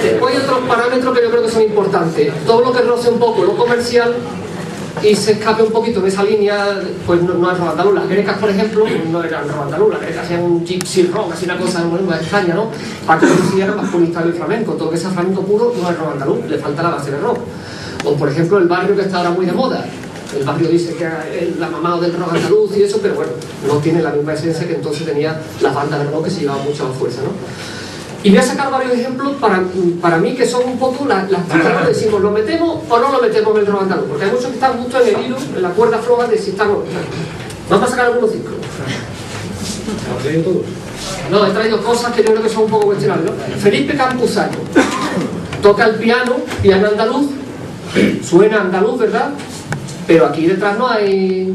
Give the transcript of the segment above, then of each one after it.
Después hay otros parámetros que yo creo que son importantes. Todo lo que roce un poco lo comercial y se escape un poquito de esa línea, pues no es rock andaluz. Las grecas, por ejemplo, no eran rock andaluz, las grecas hacían un gypsy rock, así una cosa más extraña, ¿no? Parte de los eran más purista del flamenco. Todo lo que sea flamenco puro no es rock andaluz, le falta la base de rock. O por ejemplo el barrio, que está ahora muy de moda. El barrio dice que es la mamá del rock andaluz y eso, pero bueno, no tiene la misma esencia que entonces tenía las bandas de rock, que se llevaban mucha más fuerza, ¿no? Y voy a sacar varios ejemplos para mí que son un poco las que decimos, ¿lo metemos o no lo metemos en el rock andaluz? Porque hay muchos que están justo en el hilo, en la cuerda floja de si estamos. Vamos a sacar algunos discos. ¿Has traído todos? No, he traído cosas que yo creo que son un poco cuestionables, ¿no? Felipe Campuzano toca el piano andaluz, suena andaluz, ¿verdad? Pero aquí detrás no hay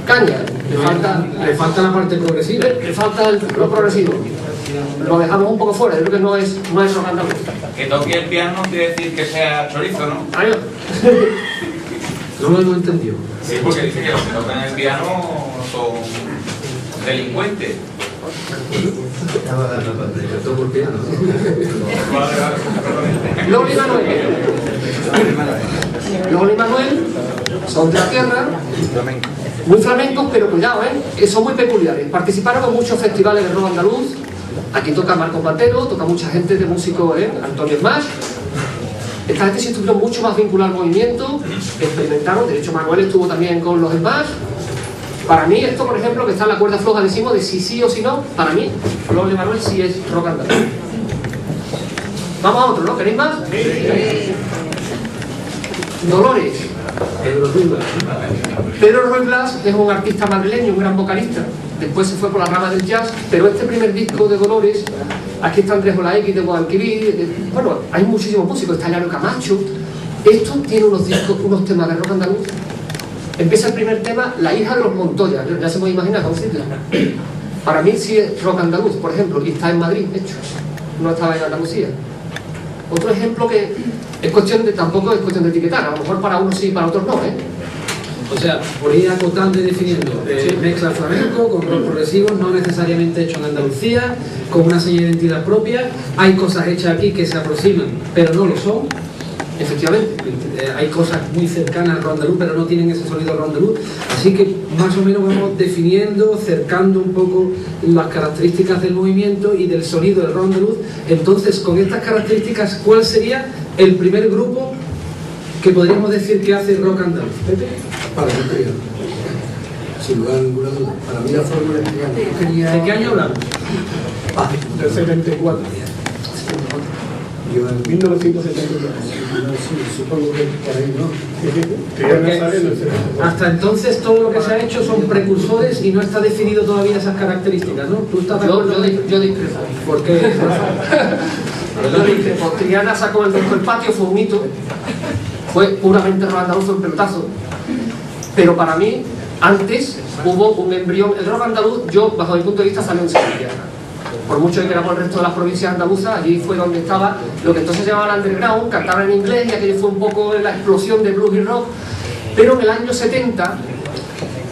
caña, Le falta la parte progresiva. le falta lo progresivo. Lo dejamos un poco fuera, yo creo que no es rock andaluz. Que toque el piano quiere decir que sea chorizo, ¿no? Adiós. No lo hemos entendido. Sí, porque dice que los que tocan el piano son delincuentes. Yo toco el piano. Loli y Manuel son de la tierra, muy flamencos, pero cuidado, que son muy peculiares. Participaron en muchos festivales de rock andaluz. Aquí toca Marco Platero, toca mucha gente de músicos, Antonio Smash. Esta gente sí estuvieron mucho más vinculada al movimiento, experimentaron. De hecho, Manuel estuvo también con los Smash. Para mí, esto, por ejemplo, que está en la cuerda floja, decimos de si sí o si no, para mí, Loli y Manuel sí es rock andaluz. Vamos a otro, ¿no? ¿Queréis más? Sí. Dolores. Pedro Ruiz Blas es un artista madrileño, un gran vocalista. Después se fue por la rama del jazz, pero este primer disco de Dolores, aquí está Andrés Olaegui de Guadalquivir, bueno, hay muchísimos músicos, está Llano Camacho. Esto tiene unos discos, unos temas de rock andaluz. Empieza el primer tema, La hija de los Montoya, ya se puede imaginar, ¿cómo se dice? Para mí sí es rock andaluz, por ejemplo, y está en Madrid, de hecho, no estaba en Andalucía. Otro ejemplo que es cuestión de, tampoco es cuestión de etiquetar, a lo mejor para unos sí y para otros no, O sea, por ir acotando y definiendo, mezcla flamenco con rock progresivo, no necesariamente hecho en Andalucía, con una señal de identidad propia. Hay cosas hechas aquí que se aproximan, pero no lo son. Efectivamente. Hay cosas muy cercanas al rock andaluz, pero no tienen ese sonido rock andaluz. Así que más o menos vamos definiendo, cercando un poco las características del movimiento y del sonido del rock andaluz. Entonces, con estas características, ¿cuál sería el primer grupo que podríamos decir que hace rock andaluz? ¿Pepe? Para mí, sin lugar a ninguna duda. Para mí la fórmula es ¿De qué año hablamos? del 74. Yo en 1974. Supongo que por ahí no. Hasta entonces todo lo que se ha hecho son precursores y no está definido todavía esas características, ¿no? ¿Tú estás de acuerdo? Yo discrepo. ¿Por qué? Yo discrepo. Triana sacó el disco El Patio, fue un hito. Fue puramente rock andaluz, fue un pelotazo. Pero para mí, antes hubo un embrión. El rock andaluz, yo, bajo mi punto de vista, salió en Sevilla. Por mucho que queramos el resto de las provincias andaluzas, allí fue donde estaba lo que entonces se llamaba el underground, cantaban en inglés, y aquello fue un poco la explosión de blues y rock. Pero en el año 70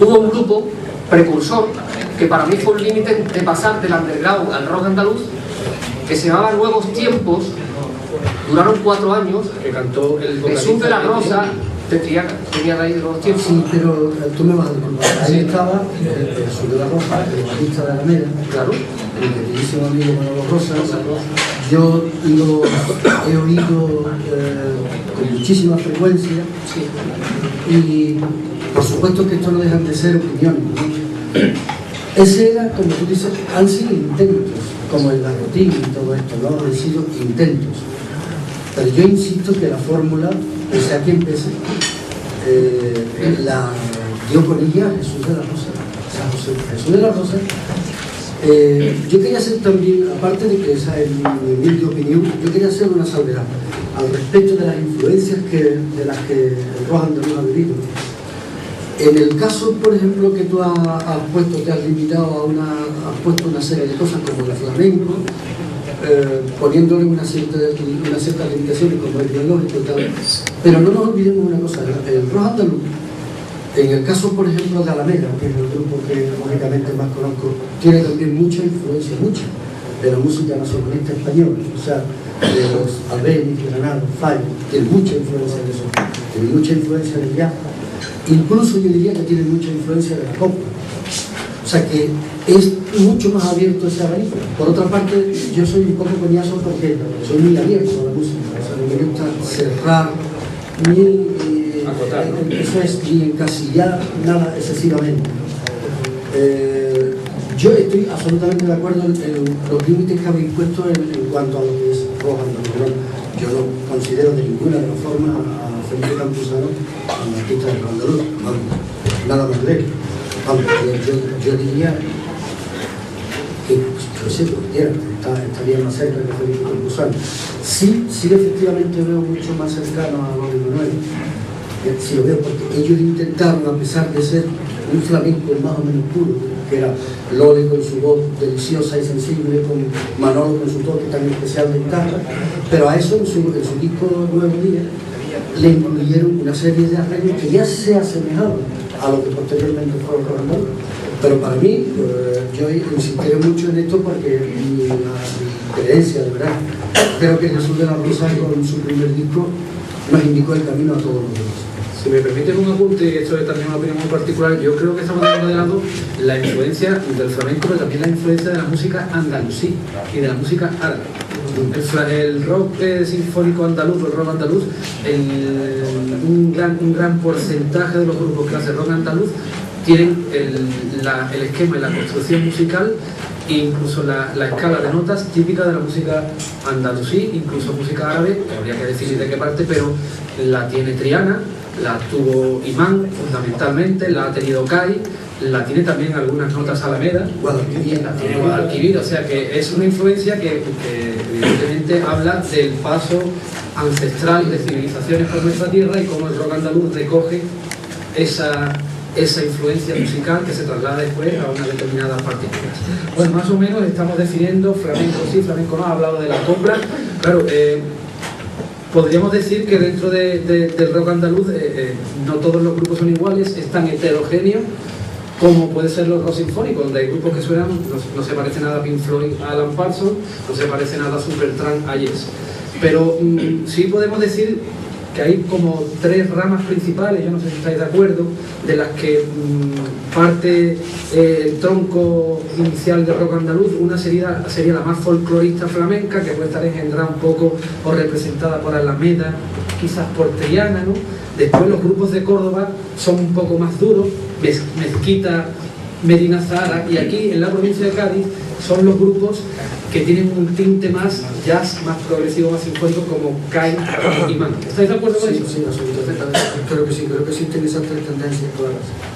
hubo un grupo precursor, que para mí fue un límite de pasar del underground al rock andaluz, que se llamaba Nuevos Tiempos. Duraron 4 años, Que cantó el Jesús de la Rosa, de Triana, tenía de ahí de Nuevos Tiempos. Sí, pero tú me vas a disculpar. Ahí estaba Jesús de la Rosa, el bajista de Alameda, Claro. el queridísimo amigo Manolo Rosas. Yo lo he oído con muchísima frecuencia, y por supuesto que esto no dejan de ser opiniones, ¿no? Ese era, como tú dices, han sido intentos, como el Larrotín y todo esto, ¿no? Han sido intentos. Pero yo insisto que la fórmula, pese a quien pese, la dio con ella Jesús de la Rosa. O sea, Jesús de la Rosa. Yo quería hacer también, aparte de que esa es mi humilde opinión, yo quería hacer una salvedad al respecto de las influencias de las que el rock andaluz ha vivido. En el caso, por ejemplo, que tú has puesto, te has limitado has puesto una serie de cosas como el flamenco, poniéndole una cierta limitación, como es biológico y tal. Pero no nos olvidemos una cosa, el rock andaluz, en el caso, por ejemplo, de Alameda, que es el grupo que lógicamente más conozco, tiene también mucha influencia, mucha, de la música nacionalista española. O sea, de los Albéniz, Granados, Fallo, tiene mucha influencia de eso, tiene mucha influencia del jazz, incluso yo diría que tiene mucha influencia de la copla. O sea que es mucho más abierto ese abanico. Por otra parte, yo soy un poco coñazo porque soy muy abierto a la música, o sea, no me gusta cerrar ni eso es, ni encasillar nada excesivamente. Yo estoy absolutamente de acuerdo en los límites que habéis puesto en cuanto a lo que es rock and roll. Yo no considero de ninguna de las formas a Felipe Campuzano como artista de rock and roll, nada más lejos. Yo diría que, yo sé, cualquiera estaría más cerca que Felipe Campuzano. Sí, efectivamente veo mucho más cercano a Lole Manuel. Sí lo veo porque ellos intentaron, a pesar de ser un flamenco más o menos puro, que era Lole con su voz deliciosa y sensible, con Manolo con su toque tan especial de guitarra, pero a eso en su disco Nuevo Día le incluyeron una serie de arreglos que ya se asemejaban a lo que posteriormente fue el rock and roll. Pero para mí, yo insistiré mucho en esto porque mi creencia, de verdad, creo que Jesús de la Rosa con su primer disco nos indicó el camino a todos los demás. Si me permiten un apunte, y esto es también una opinión muy particular, yo creo que estamos dejando de lado la influencia del flamenco, pero también la influencia de la música andalusí y de la música árabe. El rock sinfónico andaluz, el rock andaluz, un gran porcentaje de los grupos que hacen rock andaluz tienen el esquema y la construcción musical e incluso la escala de notas típica de la música andalusí, incluso música árabe, que habría que definir de qué parte, pero la tiene Triana, la tuvo Imán fundamentalmente, la ha tenido Cai, la tiene también algunas notas Alameda, y la tiene Guadalquivir, o sea que es una influencia que evidentemente habla del paso ancestral de civilizaciones por nuestra tierra y cómo el rock andaluz recoge esa influencia musical que se traslada después a unas determinadas partículas. Pues más o menos estamos definiendo flamenco sí, flamenco no, ha hablado de la copla, claro, podríamos decir que dentro del rock andaluz no todos los grupos son iguales, es tan heterogéneo como puede ser los rock sinfónicos, donde hay grupos que suenan, no se parece nada a Pink Floyd, a Alan Parsons, no se parece nada a Supertramp, a Yes. Pero sí podemos decir que hay como tres ramas principales, yo no sé si estáis de acuerdo, de las que parte el tronco inicial del rock andaluz. Una sería la más folclorista flamenca, que puede estar engendrada un poco o representada por Alameda, quizás por Triana, ¿no? Después los grupos de Córdoba son un poco más duros, Mezquita, Medina Zahara, y aquí en la provincia de Cádiz son los grupos que tienen un tinte más jazz, más progresivo, más sinfónico, como Cai y Man. ¿Estáis de acuerdo con eso? Sí, absolutamente. Creo que sí, existen esas tres tendencias claras.